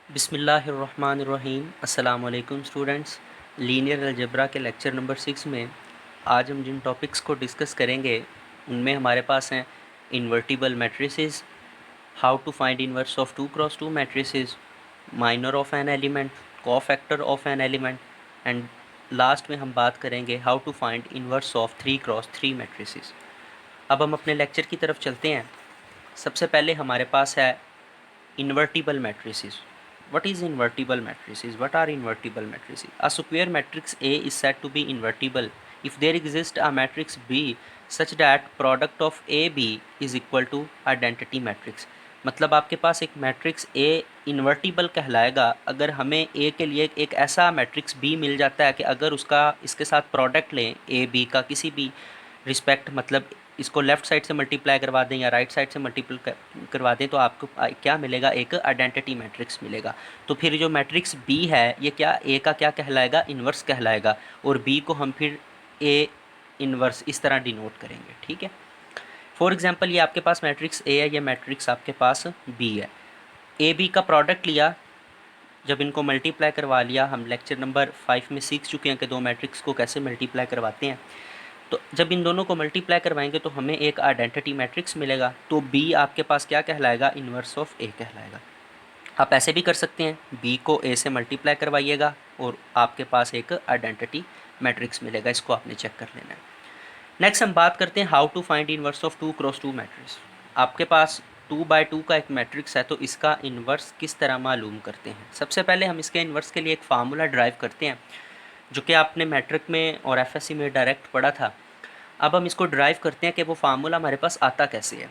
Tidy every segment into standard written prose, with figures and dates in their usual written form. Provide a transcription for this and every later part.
बिस्मिल्लाहिर्रहमानिर्रहीम। अस्सलाम वालेकुम स्टूडेंट्स। लीनियर अलजेब्रा के लेक्चर नंबर 6 में आज हम जिन टॉपिक्स को डिस्कस करेंगे उनमें हमारे पास हैं invertible matrices, how to find inverse of 2x2 matrices, minor of an element, cofactor of an element and last में हम बात करेंगे how to find inverse of 3x3 matrices. अब हम अपने लेक्चर की तरफ चलते हैं। सबसे पहले हमारे पास है invertible matrices. What is invertible matrices? What are invertible matrices? A square matrix A is said to be invertible if there exists a matrix B such that product of A B is equal to identity matrix. मतलब आपके पास एक matrix A invertible कहलाएगा अगर हमें A के लिए एक ऐसा मैट्रिक्स B मिल जाता है कि अगर उसका इसके साथ प्रोडक्ट लें A B का किसी भी रिस्पेक्ट, मतलब इसको लेफ़्ट साइड से मल्टीप्लाई करवा दें या राइट साइड से मल्टीप्लाई करवा दें तो आपको क्या मिलेगा, एक आइडेंटिटी मैट्रिक्स मिलेगा। तो फिर जो मैट्रिक्स बी है ये क्या ए का क्या कहलाएगा, इन्वर्स कहलाएगा, और बी को हम फिर ए इन्वर्स इस तरह डिनोट करेंगे। ठीक है, फॉर एग्जांपल ये आपके पास मैट्रिक्स ए है, ये मैट्रिक्स आपके पास बी है। ए बी का प्रोडक्ट लिया, जब इनको मल्टीप्लाई करवा लिया, हम लेक्चर नंबर 5 में सीख चुके हैं कि दो मैट्रिक्स को कैसे मल्टीप्लाई करवाते हैं। तो जब इन दोनों को मल्टीप्लाई करवाएंगे तो हमें एक आइडेंटिटी मैट्रिक्स मिलेगा। तो बी आपके पास क्या कहलाएगा, इन्वर्स ऑफ ए कहलाएगा। आप ऐसे भी कर सकते हैं, बी को ए से मल्टीप्लाई करवाइएगा और आपके पास एक आइडेंटिटी मैट्रिक्स मिलेगा। इसको आपने चेक कर लेना है। नेक्स्ट हम बात करते हैं how to find inverse of 2x2 matrix. आपके पास 2x2 का एक मैट्रिक्स है, तो इसका इन्वर्स किस तरह मालूम करते हैं। सबसे पहले हम इसके इन्वर्स के लिए एक फार्मूला ड्राइव करते हैं जो कि आपने मैट्रिक में और एफएससी में डायरेक्ट पढ़ा था। अब हम इसको ड्राइव करते हैं कि वो फार्मूला हमारे पास आता कैसे है।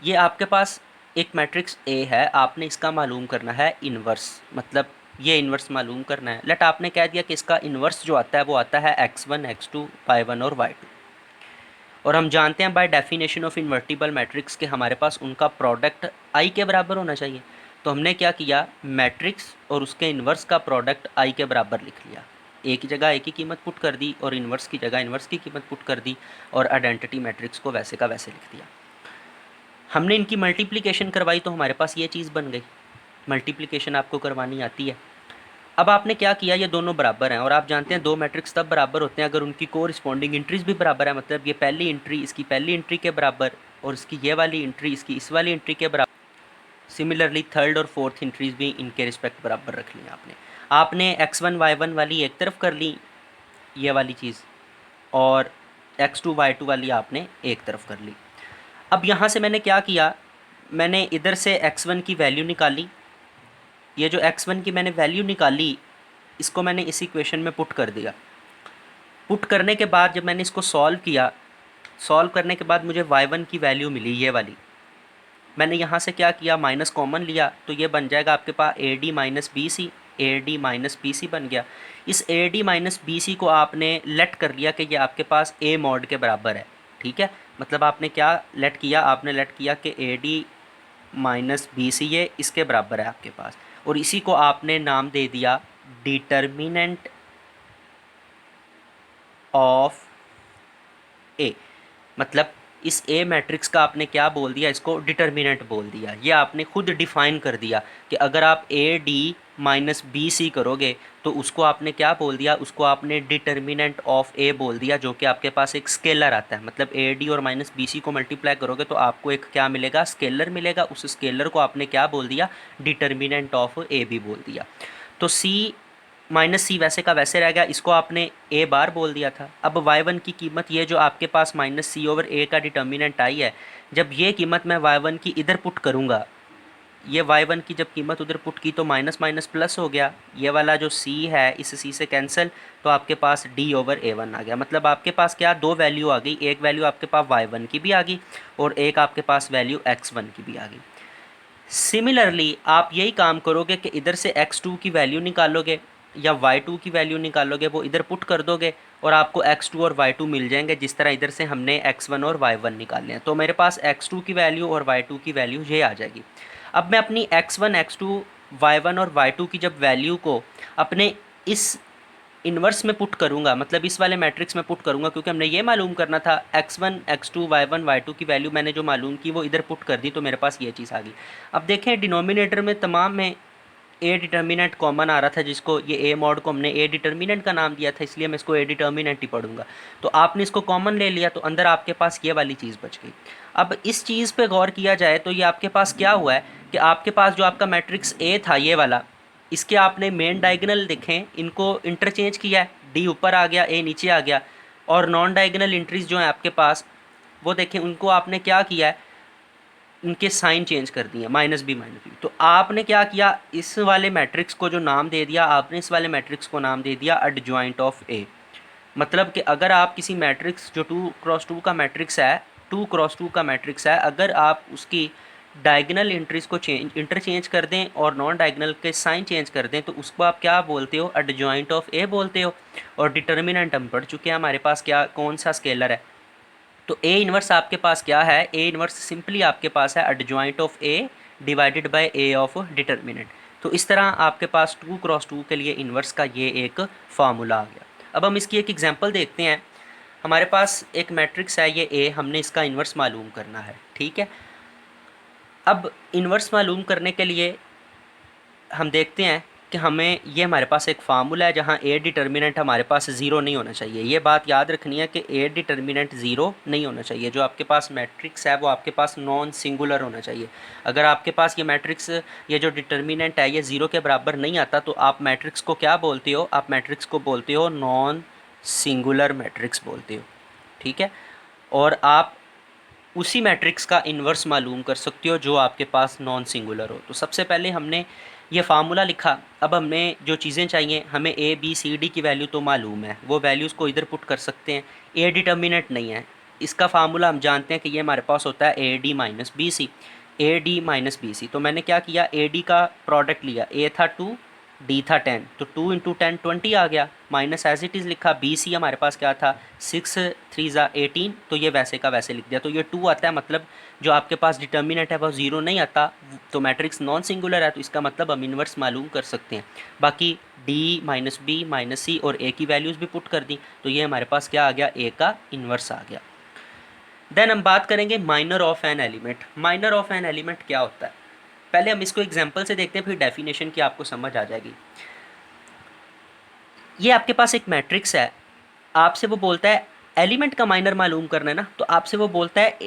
ये आपके पास एक मैट्रिक्स ए है, आपने इसका मालूम करना है इन्वर्स, मतलब ये इन्वर्स मालूम करना है। लेट आपने कह दिया कि इसका इन्वर्स जो आता है वो आता है x1 x2 y1 और y2, और हम जानते हैं by definition of invertible matrix के हमारे पास उनका प्रोडक्ट आई के बराबर होना चाहिए। तो हमने क्या किया, मैट्रिक्स और उसके इन्वर्स का प्रोडक्ट आई के बराबर लिख लिया। ए की जगह ए की कीमत पुट कर दी और इन्वर्स की जगह इन्वर्स की कीमत पुट कर दी और आइडेंटिटी मैट्रिक्स को वैसे का वैसे लिख दिया। हमने इनकी मल्टीप्लिकेशन करवाई तो हमारे पास ये चीज़ बन गई। मल्टीप्लिकेशन आपको करवानी आती है। अब आपने क्या किया, ये दोनों बराबर हैं और आप जानते हैं दो मैट्रिक्स तब बराबर होते हैं अगर उनकी कोरिस्पॉन्डिंग एंट्रीज भी बराबर है। मतलब ये पहली एंट्री इसकी पहली एंट्री के बराबर और इसकी ये वाली एंट्री इसकी इस वाली एंट्री के बराबर। सिमिलरली थर्ड और फोर्थ एंट्रीज भी इनके रिस्पेक्ट बराबर रख ली आपने x1 y1 वाली एक तरफ कर ली ये वाली चीज़, और x2 y2 वाली आपने एक तरफ कर ली। अब यहाँ से मैंने क्या किया, मैंने इधर से x1 की वैल्यू निकाली। ये जो x1 की मैंने वैल्यू निकाली इसको मैंने इस इक्वेशन में पुट कर दिया। पुट करने के बाद जब मैंने इसको सॉल्व किया, सॉल्व करने के बाद मुझे y1 की वैल्यू मिली ये वाली। मैंने यहाँ से क्या किया, माइनस कॉमन लिया तो ये बन जाएगा आपके पास AD minus BC, AD minus BC बन गया। इस AD माइनस BC को आपने लेट कर लिया कि ये आपके पास A मॉड के बराबर है। ठीक है, मतलब आपने क्या लेट किया, आपने लेट किया कि AD माइनस BC ये इसके बराबर है आपके पास, और इसी को आपने नाम दे दिया डिटर्मिनेंट ऑफ A। मतलब इस ए मैट्रिक्स का आपने क्या बोल दिया, इसको डिटर्मिनेंट बोल दिया। ये आपने खुद डिफाइन कर दिया कि अगर आप AD माइनस BC करोगे तो उसको आपने क्या बोल दिया, उसको आपने डिटर्मिनेंट ऑफ A बोल दिया, जो कि आपके पास एक स्केलर आता है। मतलब AD और माइनस BC को मल्टीप्लाई करोगे तो आपको एक क्या मिलेगा, स्केलर मिलेगा। उस स्केलर को आपने क्या बोल दिया, डिटर्मिनेंट ऑफ AB बोल दिया। तो C माइनस सी वैसे का वैसे रह गया, इसको आपने ए बार बोल दिया था। अब y1 की कीमत ये जो आपके पास माइनस सी ओवर ए का डिटर्मिनेंट आई है, जब ये कीमत मैं y1 की इधर पुट करूँगा, ये y1 की जब कीमत उधर पुट की तो माइनस माइनस प्लस हो गया। ये वाला जो c है इस c से कैंसिल, तो आपके पास d ओवर a1 आ गया। मतलब आपके पास क्या, दो वैल्यू आ गई। एक वैल्यू आपके पास y1 की भी आ गई और एक आपके पास वैल्यू x1 की भी आ गई। सिमिलरली आप यही काम करोगे कि इधर से x2 की वैल्यू निकालोगे या y2 की वैल्यू निकालोगे, वो इधर पुट कर दोगे और आपको x2 और y2 मिल जाएंगे, जिस तरह इधर से हमने x1 और y1 निकाले हैं। तो मेरे पास x2 की वैल्यू और y2 की वैल्यू ये आ जाएगी। अब मैं अपनी x1 x2 y1 और y2 की जब वैल्यू को अपने इस इन्वर्स में पुट करूंगा, मतलब इस वाले मैट्रिक्स में पुट करूंगा, क्योंकि हमने ये मालूम करना था x1 x2 y1 y2 की वैल्यू मैंने जो मालूम की वो इधर पुट कर दी, तो मेरे पास ये चीज़ आ गई। अब देखें डिनोमिनेटर में तमाम में ए डिटर्मिनेंट कॉमन आ रहा था, जिसको ये ए मॉड को हमने ए डिटर्मिनेंट का नाम दिया था, इसलिए मैं इसको ए डिटर्मिनेंट ही पढ़ूंगा। तो आपने इसको कॉमन ले लिया, तो अंदर आपके पास ये वाली चीज़ बच गई। अब इस चीज़ पे गौर किया जाए तो ये आपके पास क्या हुआ है कि आपके पास जो आपका मैट्रिक्स ए था ये वाला, इसके आपने मेन डायगोनल देखें, इनको इंटरचेंज किया है, डी ऊपर आ गया, ए नीचे आ गया, और नॉन डायगोनल एंट्रीज जो हैं आपके पास वो देखें, उनको आपने क्या किया है, उनके साइन चेंज कर दिए, माइनस बी माइनस बी। तो आपने क्या किया, इस वाले मैट्रिक्स को जो नाम दे दिया, आपने इस वाले मैट्रिक्स को नाम दे दिया एडजॉइंट ऑफ ए। मतलब कि अगर आप किसी मैट्रिक्स जो 2x2 का मैट्रिक्स है, 2x2 का मैट्रिक्स है, अगर आप उसकी डायगोनल एंट्रीज को इंटरचेंज कर दें और नॉन डायगोनल के साइन चेंज कर दें, तो उसको आप क्या बोलते हो, एडजॉइंट ऑफ ए बोलते हो। और डिटर्मिनेंट हम पढ़ चुके हैं, हमारे पास क्या कौन सा स्केलर है। तो ए इन्वर्स आपके पास क्या है, ए इन्वर्स सिंपली आपके पास है adjoint of A divided by A of determinant. तो इस तरह आपके पास 2x2 के लिए इन्वर्स का ये एक फार्मूला आ गया। अब हम इसकी एक एग्जांपल देखते हैं। हमारे पास एक मैट्रिक्स है ये ए, हमने इसका इन्वर्स मालूम करना है, ठीक है। अब इन्वर्स मालूम करने के लिए हम देखते हैं कि हमें ये हमारे पास एक फार्मूला है जहाँ ए डिटर्मिनेंट हमारे पास ज़ीरो नहीं होना चाहिए। ये बात याद रखनी है कि ए डिटर्मिनेंट ज़ीरो नहीं होना चाहिए। जो आपके पास मैट्रिक्स है वो आपके पास नॉन सिंगुलर होना चाहिए। अगर आपके पास ये मैट्रिक्स, ये जो डिटर्मिनेंट है ये ज़ीरो के बराबर नहीं आता, तो आप मैट्रिक्स को क्या बोलते हो, आप मैट्रिक्स को बोलते हो नॉन सिंगुलर मैट्रिक्स बोलते हो, ठीक है। और आप उसी मैट्रिक्स का इन्वर्स मालूम कर सकते हो जो आपके पास नॉन सिंगुलर हो। तो सबसे पहले हमने ये फार्मूला लिखा। अब हमें जो चीज़ें चाहिए, हमें ए बी सी डी की वैल्यू तो मालूम है, वो वैल्यूज़ को इधर पुट कर सकते हैं। ए डिटर्मिनेंट नहीं है, इसका फार्मूला हम जानते हैं कि ये हमारे पास होता है a d minus b c, a d minus b c. तो मैंने क्या किया, ए डी का प्रोडक्ट लिया, ए था 2, डी था 10, तो 2 इंटू 10 20 आ गया, माइनस एज इट इज़ लिखा। बी सी हमारे पास क्या था, 6 3 18, तो ये वैसे का वैसे लिख दिया। तो ये 2 आता है, मतलब जो आपके पास डिटर्मिनेंट है वो ज़ीरो नहीं आता, तो मैट्रिक्स नॉन सिंगुलर है, तो इसका मतलब हम इन्वर्स मालूम कर सकते हैं। बाकी डी माइनस बी माइनस सी और ए की वैल्यूज़ भी पुट कर दी, तो ये हमारे पास क्या आ गया, ए का इन्वर्स आ गया। देन हम बात करेंगे minor of an element. Minor of an element क्या होता है, पहले हम इसको एग्जांपल से देखते हैं, फिर डेफिनेशन की आपको समझ आ जाएगी। ये आपके पास एक मैट्रिक्स है, आपसे वो बोलता है एलिमेंट का माइनर मालूम करना है ना, तो आपसे वो बोलता है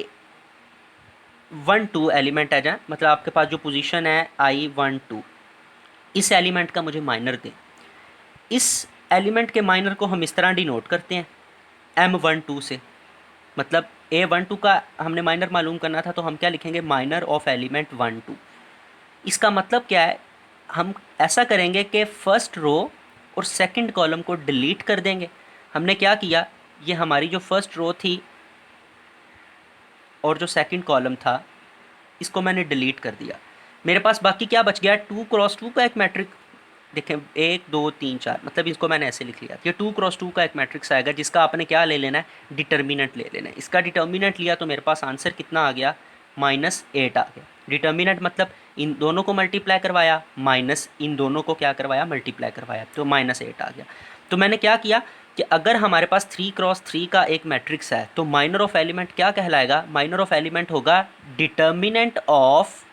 1 2 एलिमेंट आ जाए, मतलब आपके पास जो पोजीशन है I 1 2, इस एलिमेंट का मुझे माइनर दें। इस एलिमेंट के माइनर को हम इस तरह डिनोट करते हैं M12 से, मतलब A12 का हमने माइनर मालूम करना था, तो हम क्या लिखेंगे, माइनर ऑफ एलिमेंट 1 2। इसका मतलब क्या है, हम ऐसा करेंगे कि फर्स्ट रो और सेकंड कॉलम को डिलीट कर देंगे। हमने क्या किया, ये हमारी जो फर्स्ट रो थी और जो सेकंड कॉलम था, इसको मैंने डिलीट कर दिया। मेरे पास बाकी क्या बच गया, 2x2 का एक मैट्रिक्स, देखें 1 2 3 4, मतलब इसको मैंने ऐसे लिख लिया। ये 2x2 का एक मैट्रिक्स आएगा जिसका आपने क्या ले लेना है, डिटर्मिनेंट ले लेना है। इसका डिटर्मिनेंट लिया तो मेरे पास आंसर कितना आ गया, -8 आ गया। डिटर्मिनेंट मतलब इन दोनों को मल्टीप्लाई करवाया, माइनस इन दोनों को क्या करवाया, मल्टीप्लाई करवाया, तो -8 आ गया। तो मैंने क्या किया कि अगर हमारे पास 3x3 का एक मैट्रिक्स है, तो माइनर ऑफ एलिमेंट क्या कहलाएगा, माइनर ऑफ एलिमेंट होगा डिटर्मिनेंट ऑफ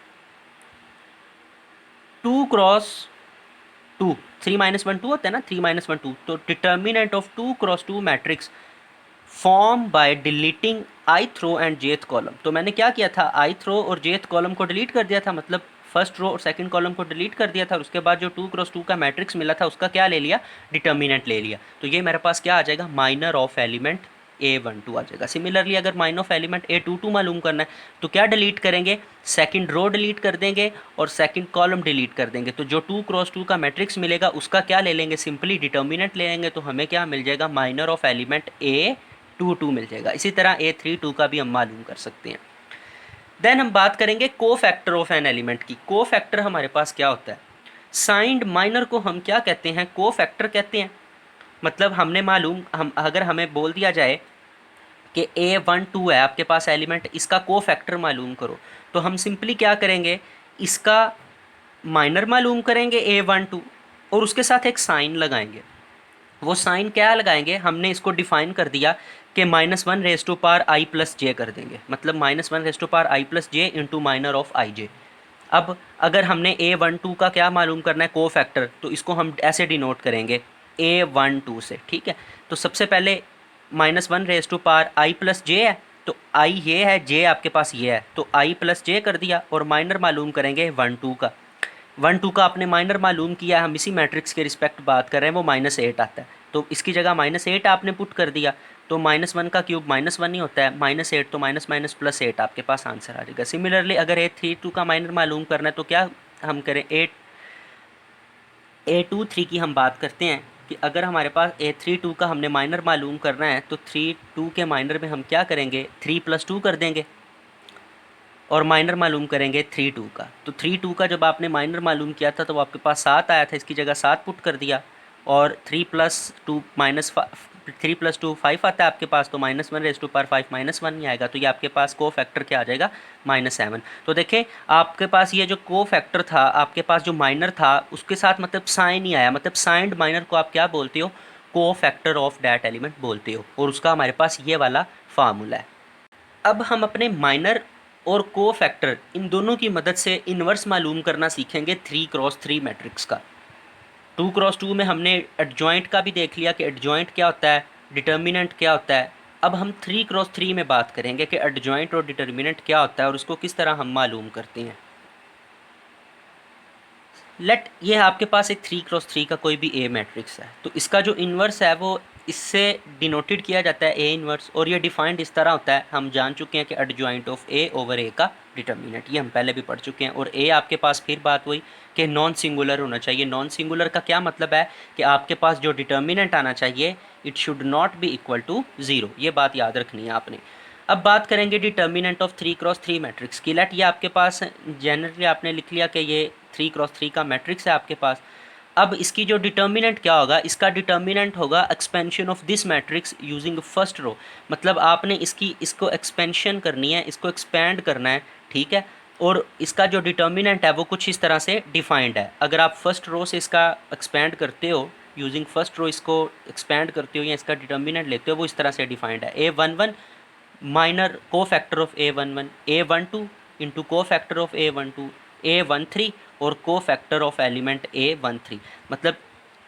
2x2। 3 - 1 2 होता है ना, 3 - 1 2, तो determinant of 2x2 matrix form by deleting i th row and jth column. तो मैंने क्या किया था, आई थ्रो और जेथ कॉलम को डिलीट कर दिया था, मतलब फर्स्ट रो और सेकंड कॉलम को डिलीट कर दिया था, और उसके बाद जो 2x2 का मैट्रिक्स मिला था उसका क्या ले लिया, डिटर्मिनेंट ले लिया। तो ये मेरे पास क्या आ जाएगा, माइनर ऑफ एलिमेंट A12 आ जाएगा। सिमिलरली अगर माइनर ऑफ एलिमेंट A22 मालूम करना है, तो क्या डिलीट करेंगे, सेकंड रो डिलीट कर देंगे और सेकंड कॉलम डिलीट कर देंगे। तो जो 2x2 का मैट्रिक्स मिलेगा उसका क्या ले लेंगे, सिंपली डिटर्मिनेंट ले लेंगे, तो हमें क्या मिल जाएगा, माइनर ऑफ एलिमेंट A22 मिल जाएगा। इसी तरह A32 का भी हम मालूम कर सकते हैं। देन हम बात करेंगे कोफैक्टर ऑफ एन एलिमेंट की। कोफैक्टर हमारे पास क्या होता है, साइंड माइनर को हम क्या कहते हैं, कोफैक्टर कहते हैं। मतलब हमने मालूम, हम अगर हमें बोल दिया जाए कि A12 है आपके पास एलिमेंट, इसका कोफैक्टर मालूम करो, तो हम सिंपली क्या करेंगे, इसका माइनर मालूम करेंगे A12 और उसके साथ एक साइन लगाएंगे। वो साइन क्या लगाएंगे, हमने इसको डिफाइन कर दिया कि -1⁻I + j कर देंगे, मतलब -1⁻I + j into minor of I j। अब अगर हमने A12 का क्या मालूम करना है, को फैक्टर, तो इसको हम ऐसे डिनोट करेंगे A12 से, ठीक है। तो सबसे पहले -1 आई प्लस जे है, तो आई ये है, जे आपके पास ये है, तो आई प्लस जे कर दिया, और माइनर मालूम करेंगे 1 2 का। 1 2 का आपने माइनर मालूम किया, हम इसी मैट्रिक्स के रिस्पेक्ट बात कर रहे हैं, वो -8 आता है, तो इसकी जगह -8 आपने पुट कर दिया, तो -1 का क्यूब -1 ही होता है, -8 तो माइनस माइनस +8 आपके पास आंसर आ जाएगा। सिमिलरली अगर A32 का माइनर मालूम करना है तो क्या हम करें, A23 की हम बात करते हैं कि अगर हमारे पास A32 का हमने माइनर मालूम करना है तो 32 के माइनर में हम क्या करेंगे, 3 + 2 कर देंगे, और माइनर मालूम करेंगे 32 का। तो 32 का जब आपने माइनर मालूम किया था तो वो आपके पास 7 आया था, इसकी जगह 7 पुट कर दिया, और 3 + 2 5 आता है आपके पास, तो -1⁵ -1 नहीं आएगा, तो ये आपके पास को फैक्टर क्या आ जाएगा, -7। तो देखें आपके पास ये जो को फैक्टर था, आपके पास जो माइनर था उसके साथ मतलब साइन ही आया, मतलब साइंड माइनर को आप क्या बोलते हो, को फैक्टर ऑफ दैट एलिमेंट बोलते हो, और उसका हमारे पास ये वाला फार्मूला है। अब हम अपने माइनर और को फैक्टर इन दोनों की मदद से इन्वर्स मालूम करना सीखेंगे 3×3 मैट्रिक्स का। 2×2 में हमने एडजॉइंट का भी देख लिया कि एडजॉइंट क्या होता है, डिटर्मिनेंट क्या होता है। अब हम 3×3 में बात करेंगे कि एडजॉइंट और डिटर्मिनेंट क्या होता है और उसको किस तरह हम मालूम करते हैं। लेट ये आपके पास एक 3×3 का कोई भी ए मैट्रिक्स है, तो इसका जो इन्वर्स है वो इससे डिनोटेड किया जाता है ए इन्वर्स, और ये डिफाइंड इस तरह होता है, हम जान चुके हैं कि एडजॉइंट ऑफ ए ओवर ए का डिटर्मिनेंट, ये हम पहले भी पढ़ चुके हैं। और ए आपके पास फिर बात हुई कि नॉन सिंगुलर होना चाहिए। नॉन सिंगुलर का क्या मतलब है कि आपके पास जो डिटर्मिनेंट आना चाहिए it should not be equal to 0, ये बात याद रखनी है आपने। अब बात करेंगे डिटर्मिनेंट ऑफ 3×3 मैट्रिक्स की। लेट ये आपके पास जनरली आपने लिख लिया कि ये 3×3 का मैट्रिक्स है आपके पास। अब इसकी जो डिटर्मिनेंट क्या होगा, इसका डिटर्मिनेंट होगा expansion of this matrix using first row, मतलब आपने इसको एक्सपेंशन करनी है, इसको एक्सपैंड करना है, ठीक है। और इसका जो डिटर्मिनेंट है वो कुछ इस तरह से डिफाइंड है। अगर आप फर्स्ट रो से इसका एक्सपैंड करते हो, यूजिंग फर्स्ट रो इसको एक्सपैंड करते हो या इसका डिटर्मिनेंट लेते हो, वो इस तरह से डिफाइंड है। A11 माइनर को factor of A11, A12 into को फैक्टर ऑफ A12, A13 और को फैक्टर ऑफ एलिमेंट A13, मतलब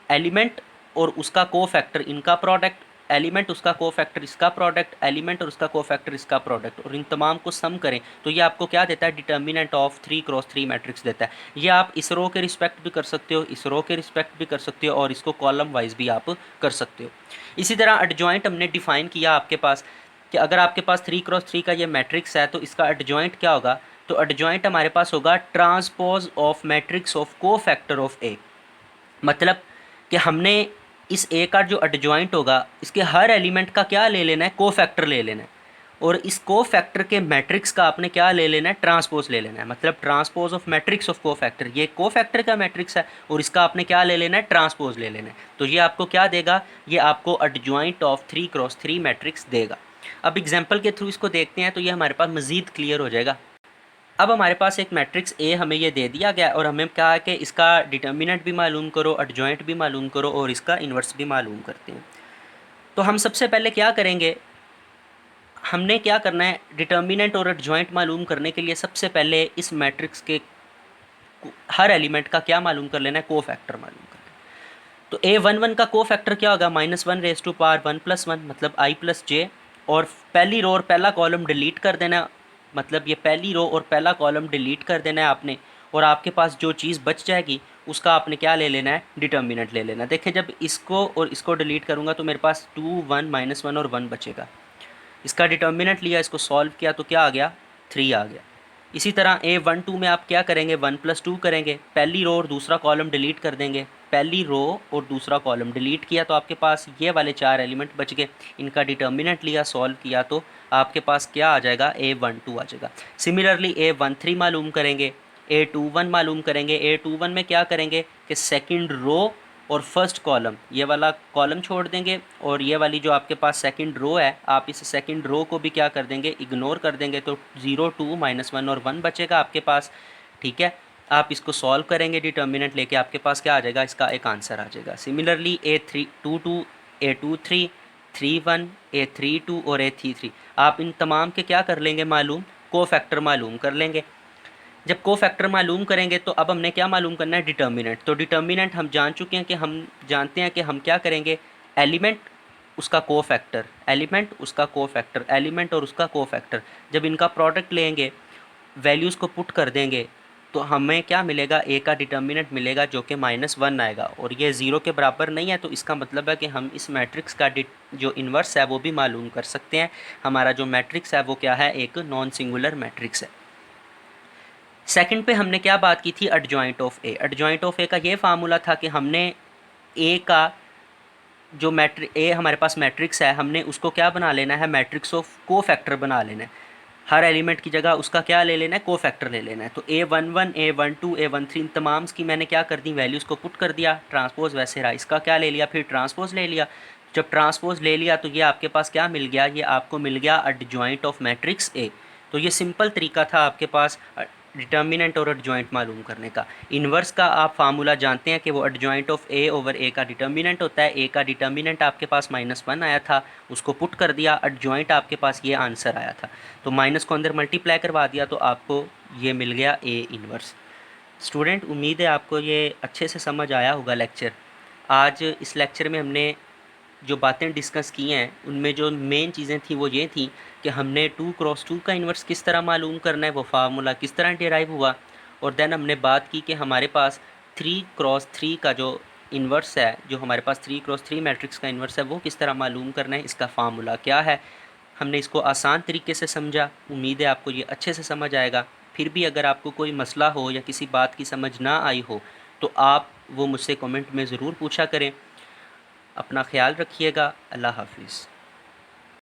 एलिमेंट और उसका को फैक्टर इनका प्रोडक्ट, एलिमेंट उसका को फैक्टर इसका प्रोडक्ट, एलिमेंट और उसका को फैक्टर इसका प्रोडक्ट, और इन तमाम को सम करें तो ये आपको क्या देता है, डिटर्मिनेंट ऑफ 3×3 मैट्रिक्स देता है। ये आप इस रो के रिस्पेक्ट भी कर सकते हो, इस रो के रिस्पेक्ट भी कर सकते हो, और इसको कॉलम वाइज भी आप कर सकते हो। इसी तरह एडजॉइंट हमने डिफाइन किया आपके पास कि अगर आपके पास 3×3 का ये मैट्रिक्स है तो इसका एडजॉइंट क्या होगा, तो एडजॉइंट हमारे पास होगा ट्रांसपोज ऑफ मैट्रिक्स ऑफ को फैक्टर ऑफ ए, मतलब कि हमने इस ए का जो एडजॉइंट होगा इसके हर एलिमेंट का क्या ले लेना है, को फैक्टर ले लेना है, और इस को फैक्टर के मैट्रिक्स का आपने क्या ले लेना है, ट्रांसपोज ले लेना है, मतलब ट्रांसपोज ऑफ मैट्रिक्स ऑफ को फैक्टर, ये को फैक्टर का मैट्रिक्स है और इसका आपने क्या ले लेना है, ट्रांसपोज ले लेना है। तो ये आपको क्या देगा, ये आपको एडजॉइंट ऑफ 3×3 मैट्रिक्स देगा। अब एग्जाम्पल के थ्रू इसको देखते हैं तो ये हमारे पास मज़ीद क्लियर हो जाएगा। अब हमारे पास एक मैट्रिक्स ए हमें ये दे दिया गया और हमें क्या है कि इसका डिटर्मिनेंट भी मालूम करो, एडजॉइंट भी मालूम करो और इसका इन्वर्स भी मालूम करते हैं। तो हम सबसे पहले क्या करेंगे, हमने क्या करना है, डिटर्मिनेंट और एडजॉइंट मालूम करने के लिए सबसे पहले इस मैट्रिक्स के हर एलिमेंट का क्या मालूम कर लेना है, को फैक्टर मालूम करना है। तो A11 का को फैक्टर क्या होगा, -1⁻1 + 1 मतलब आई प्लस जे, और पहली रो और पहला कॉलम डिलीट कर देना, मतलब ये पहली रो और पहला कॉलम डिलीट कर देना है आपने, और आपके पास जो चीज़ बच जाएगी उसका आपने क्या ले लेना है, डिटर्मिनेंट ले लेना है। देखें जब इसको और इसको डिलीट करूँगा तो मेरे पास 2 1 -1 और 1 बचेगा। इसका डिटर्मिनेंट लिया, इसको सॉल्व किया तो क्या आ गया, 3 आ गया। इसी तरह A12 में आप क्या करेंगे, 1 + 2 करेंगे, पहली रो और दूसरा कॉलम डिलीट कर देंगे, पहली रो और दूसरा कॉलम डिलीट किया तो आपके पास ये वाले 4 एलिमेंट बच गए। इनका डिटर्मिनेंट लिया, सॉल्व किया तो आपके पास क्या आ जाएगा, A12 आ जाएगा। सिमिलरली A13 मालूम करेंगे, A21 मालूम करेंगे। A21 में क्या करेंगे कि सेकंड रो और फर्स्ट कॉलम, ये वाला कॉलम छोड़ देंगे, और ये वाली जो आपके पास सेकंड रो है आप इस सेकंड रो को भी क्या कर देंगे, इग्नोर कर देंगे, तो 0 2 -1 और 1 बचेगा आपके पास, ठीक है। आप इसको सॉल्व करेंगे डिटर्मिनेंट लेके, आपके पास क्या आ जाएगा, इसका एक आंसर आ जाएगा। सिमिलरली A22 A23 31 A32 और A33 आप इन तमाम के क्या कर लेंगे मालूम, को फैक्टर मालूम कर लेंगे। जब कोफैक्टर मालूम करेंगे तो अब हमने क्या मालूम करना है, डिटर्मिनेंट। तो डिटर्मिनेंट हम जान चुके हैं कि हम जानते हैं कि हम क्या करेंगे, एलिमेंट उसका कोफैक्टर, एलिमेंट उसका कोफैक्टर, एलिमेंट और उसका कोफैक्टर, जब इनका प्रोडक्ट लेंगे, वैल्यूज़ को पुट कर देंगे, तो हमें क्या मिलेगा, ए का डिटर्मिनेंट मिलेगा जो कि -1 आएगा, और ये ज़ीरो के बराबर नहीं है। तो इसका मतलब है कि हम इस मैट्रिक्स का जो इन्वर्स है वो भी मालूम कर सकते हैं। हमारा जो मैट्रिक्स है वो क्या है, एक नॉन सिंगुलर मैट्रिक्स है। सेकंड पे हमने क्या बात की थी, adjoint of A. Adjoint of A का ये फार्मूला था कि हमने ए का जो ए हमारे पास मैट्रिक्स है, हमने उसको क्या बना लेना है, मैट्रिक्स ऑफ कोफैक्टर बना लेना है। हर एलिमेंट की जगह उसका क्या ले लेना है, कोफैक्टर ले लेना है। तो A11, A12, A13 इन तमाम की मैंने क्या कर दी, वैल्यूज़ को पुट कर दिया, ट्रांसपोज वैसे रहा, इसका क्या ले लिया, फिर ट्रांसपोज ले लिया। जब ट्रांसपोज ले लिया तो ये आपके पास क्या मिल गया, ये आपको मिल गया एडजॉइंट ऑफ मैट्रिक्स ए। तो ये सिंपल तरीका था आपके पास डिटर्मिनेंट और एडजॉइंट मालूम करने का। इन्वर्स का आप फार्मूला जानते हैं कि वो एडजॉइंट ऑफ ए ओवर ए का डिटर्मिनेंट होता है। ए का डिटर्मिनेंट आपके पास -1 आया था, उसको पुट कर दिया, एडजॉइंट आपके पास ये आंसर आया था, तो माइनस को अंदर मल्टीप्लाई करवा दिया, तो आपको ये मिल गया ए इन्वर्स। स्टूडेंट, उम्मीद है आपको ये अच्छे से समझ आया होगा लेक्चर। आज इस लेक्चर में हमने जो बातें डिस्कस की हैं उनमें जो मेन चीज़ें थी वो ये थी कि हमने 2x2 का इन्वर्स किस तरह मालूम करना है, वो फार्मूला किस तरह डिराइव हुआ, और देन हमने बात की कि हमारे पास 3x3 का जो इन्वर्स है, जो हमारे पास 3x3 मैट्रिक्स का इन्वर्स है, वो किस तरह मालूम करना है, इसका फार्मूला क्या है। हमने इसको आसान तरीके से समझा, उम्मीद है आपको ये अच्छे से समझ आएगा। फिर भी अगर आपको कोई मसला हो या किसी बात की समझ ना आई हो तो आप वो मुझसे कमेंट में ज़रूर पूछा करें। अपना ख्याल रखिएगा। अल्लाह हाफिज़।